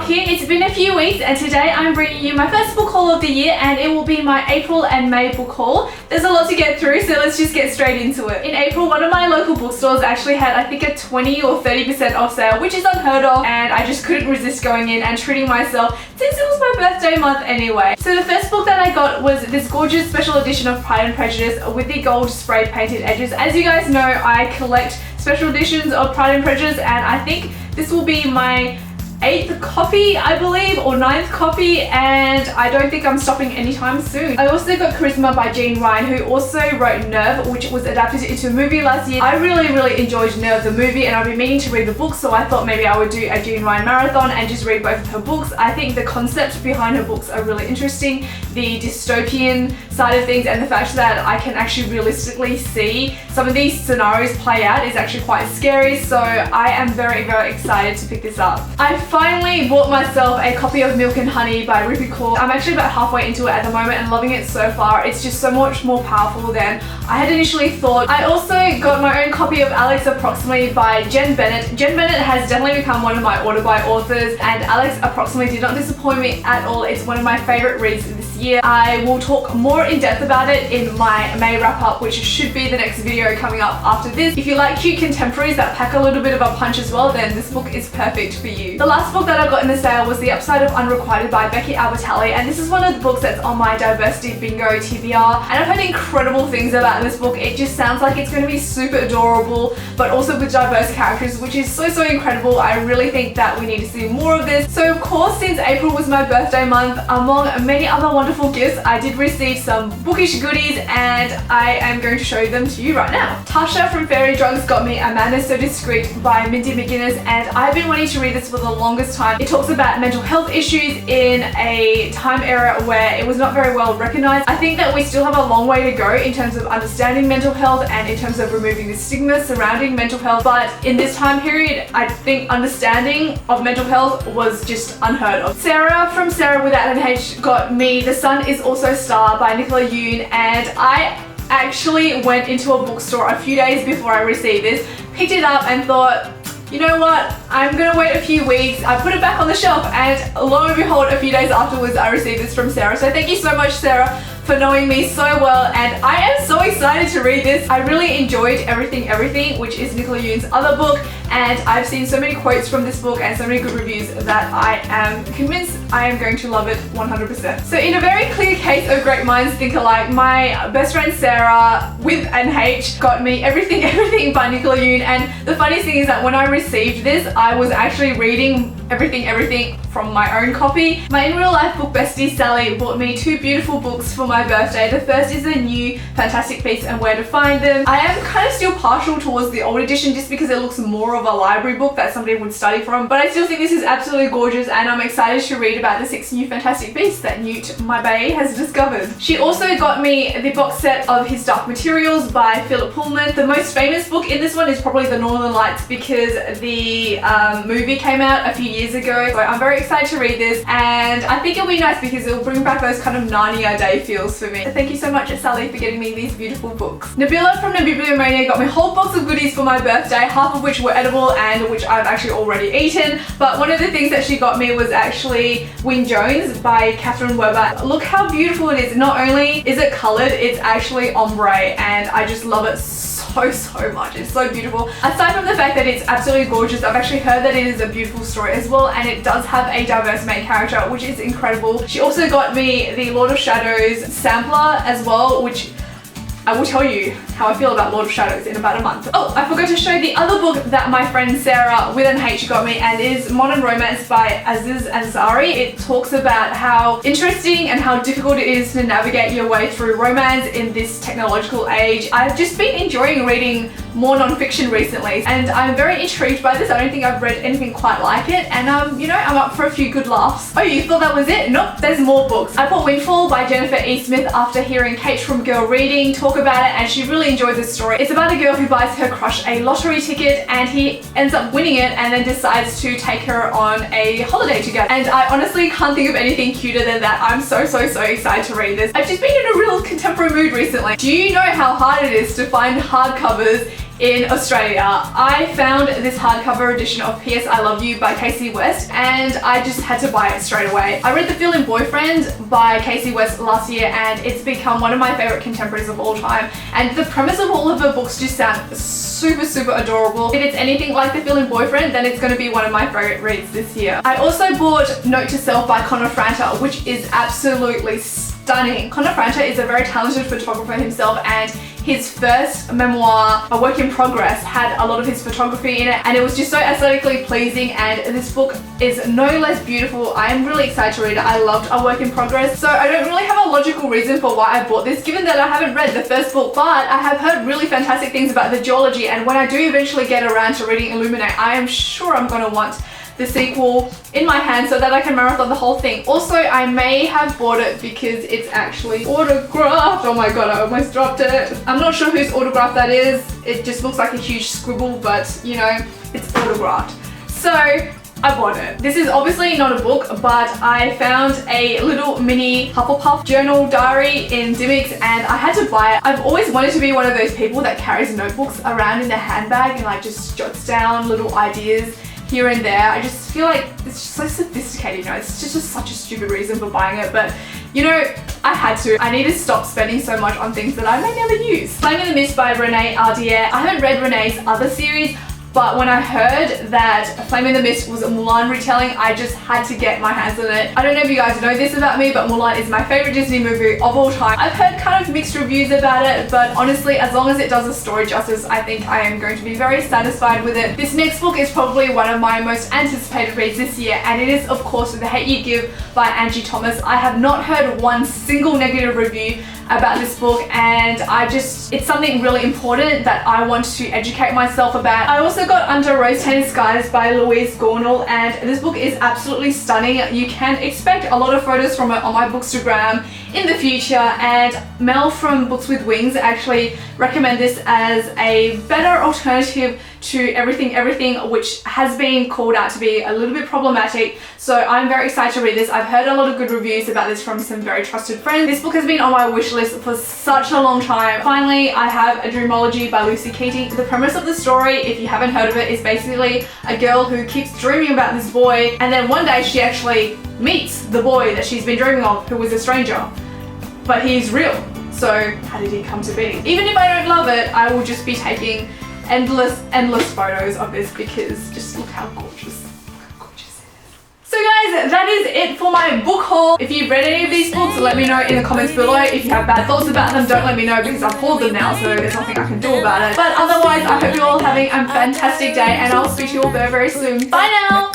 here. It's been a few weeks and today I'm bringing you my first book haul of the year, and it will be my April and May book haul. There's a lot to get through, so let's just get straight into it. In April, one of my local bookstores actually had, I think, a 20 or 30% off sale, which is unheard of, and I just couldn't resist going in and treating myself since it was my birthday month anyway. So the first book that I got was this gorgeous special edition of Pride and Prejudice with the gold spray painted edges. As you guys know, I collect special editions of Pride and Prejudice, and I think this will be my 8th copy, I believe, or 9th copy, and I don't think I'm stopping anytime soon. I also got Charisma by Jean Ryan, who also wrote Nerve, which was adapted into a movie last year. I really enjoyed Nerve the movie, and I've been meaning to read the book, so I thought maybe I would do a Jean Ryan marathon and just read both of her books. I think the concept behind her books are really interesting, the dystopian side of things, and the fact that I can actually realistically see some of these scenarios play out is actually quite scary, so I am very excited to pick this up. I finally bought myself a copy of Milk and Honey by Rupi Kaur. I'm actually about halfway into it at the moment and loving it so far. It's just so much more powerful than I had initially thought. I also got my own copy of Alex Approximately by Jen Bennett. Jen Bennett has definitely become one of my order by authors, and Alex Approximately did not disappoint me at all. It's one of my favorite reads this year. I will talk more in depth about it in my May wrap up, which should be the next video coming up after this. If you like cute contemporaries that pack a little bit of a punch as well, then this book is perfect for you. The last book that I got in the sale was The Upside of Unrequited by Becky Albertalli, and this is one of the books that's on my Diversity Bingo TBR, and I've heard incredible things about this book. It just sounds like it's going to be super adorable, but also with diverse characters, which is so incredible. I really think that we need to see more of this. So of course, since April was my birthday month, among many other wonderful gifts, I did receive some bookish goodies, and I am going to show them to you right now. Tasha from Fairy Drugs got me A Man Is So Discreet by Mindy McGuinness, and I've been wanting to read this for the longest time. It talks about mental health issues in a time era where it was not very well recognized. I think that we still have a long way to go in terms of understanding mental health and in terms of removing the stigma surrounding mental health, but in this time period, I think understanding of mental health was just unheard of. Sarah from Sarah Without an H got me The Sun Is Also Star by Nicola Yoon, and I actually went into a bookstore a few days before I received this, picked it up and thought, you know what, I'm gonna wait a few weeks. I put it back on the shelf, and lo and behold, a few days afterwards I received this from Sarah. So thank you so much, Sarah, for knowing me so well, and I am so excited to read this. I really enjoyed Everything, which is Nicola Yoon's other book, and I've seen so many quotes from this book and so many good reviews that I am convinced I am going to love it 100%. So in a very clear case of great minds think alike, my best friend Sarah with an H got me Everything by Nicola Yoon, and the funniest thing is that when I received this, I was actually reading Everything from my own copy. My in real life book bestie Sally bought me two beautiful books for my birthday. The first is The New Fantastic Beasts and Where to Find Them. I am kind of still partial towards the old edition just because it looks more of a library book that somebody would study from, but I still think this is absolutely gorgeous, and I'm excited to read about the 6 new Fantastic Beasts that Newt, my bae, has discovered. She also got me the box set of His Dark Materials by Philip Pullman. The most famous book in this one is probably The Northern Lights because the movie came out a few years ago, so I'm very excited to read this, and I think it'll be nice because it'll bring back those kind of Narnia day feels for me. So thank you so much, Sally, for getting me these beautiful books. Nabila from Nabibliomania got me a whole box of goodies for my birthday, half of which were edible and which I've actually already eaten, but one of the things that she got me was actually Wing Jones by Catherine Weber. Look how beautiful it is. Not only is it colored, it's actually ombre, and I just love it so much. It's so beautiful. Aside from the fact that it's absolutely gorgeous, I've actually heard that it is a beautiful story as well, and it does have a diverse main character, which is incredible. She also got me the Lord of Shadows sampler as well, which I will tell you how I feel about Lord of Shadows in about a month. Oh, I forgot to show the other book that my friend Sarah with an H got me, and is Modern Romance by Aziz Ansari. It talks about how interesting and how difficult it is to navigate your way through romance in this technological age. I've just been enjoying reading more non-fiction recently, and I'm very intrigued by this. I don't think I've read anything quite like it, and you know, I'm up for a few good laughs. Oh, you thought that was it? Nope, there's more books. I bought Windfall by Jennifer E. Smith after hearing Kate from Girl Reading talk about it, and she really enjoyed this story. It's about a girl who buys her crush a lottery ticket, and he ends up winning it and then decides to take her on a holiday together. And I honestly can't think of anything cuter than that. I'm so excited to read this. I've just been in a real contemporary mood recently. Do you know how hard it is to find hardcovers in Australia. I found this hardcover edition of P.S. I Love You by Casey West and I just had to buy it straight away. I read The Feeling Boyfriend by Casey West last year and it's become one of my favorite contemporaries of all time, and the premise of all of her books just sound super adorable. If it's anything like The Feeling Boyfriend, then it's going to be one of my favorite reads this year. I also bought Note to Self by Connor Franta, which is absolutely stunning. Connor Franta is a very talented photographer himself, and his first memoir, A Work in Progress, had a lot of his photography in it and it was just so aesthetically pleasing, and this book is no less beautiful. I am really excited to read it. I loved A Work in Progress, so I don't really have a logical reason for why I bought this given that I haven't read the first book, but I have heard really fantastic things about the duology, and when I do eventually get around to reading Illuminate, I am sure I'm going to want the sequel in my hand so that I can marathon the whole thing. Also, I may have bought it because it's actually autographed. Oh my god, I almost dropped it. I'm not sure whose autograph that is. It just looks like a huge scribble, but you know, it's autographed. So I bought it. This is obviously not a book, but I found a little mini Hufflepuff journal diary in Dimmicks and I had to buy it. I've always wanted to be one of those people that carries notebooks around in their handbag and like just jots down little ideas here and there. I just feel like it's just so sophisticated, you know, it's just such a stupid reason for buying it, but you know, I had to. I need to stop spending so much on things that I may never use. Flame in the Mist by Renee Ardier. I haven't read Renee's other series, but when I heard that Flame in the Mist was a Mulan retelling, I just had to get my hands on it. I don't know if you guys know this about me, but Mulan is my favorite Disney movie of all time. I've heard kind of mixed reviews about it, but honestly, as long as it does the story justice, I think I am going to be very satisfied with it. This next book is probably one of my most anticipated reads this year, and it is of course The Hate You Give by Angie Thomas. I have not heard one single negative review about this book, and it's something really important that I want to educate myself about. I also got Under Rose-Tinted Skies by Louise Gornall, and this book is absolutely stunning. You can expect a lot of photos from it on my Bookstagram in the future, and Mel from Books with Wings actually recommend this as a better alternative to Everything, which has been called out to be a little bit problematic. So I'm very excited to read this. I've heard a lot of good reviews about this from some very trusted friends. This book has been on my wish list for such a long time. Finally, I have A Dreamology by Lucy Keating. The premise of the story, if you haven't heard of it, is basically a girl who keeps dreaming about this boy, and then one day she actually meets the boy that she's been dreaming of, who was a stranger, but he's real. So how did he come to be? Even if I don't love it, I will just be taking endless photos of this because just look how gorgeous it is. So guys, that is it for my book haul. If you've read any of these books, let me know in the comments below. If you have bad thoughts about them, don't let me know because I've hauled them now, so there's nothing I can do about it. But otherwise, I hope you're all having a fantastic day and I'll speak to you all very soon. Bye now!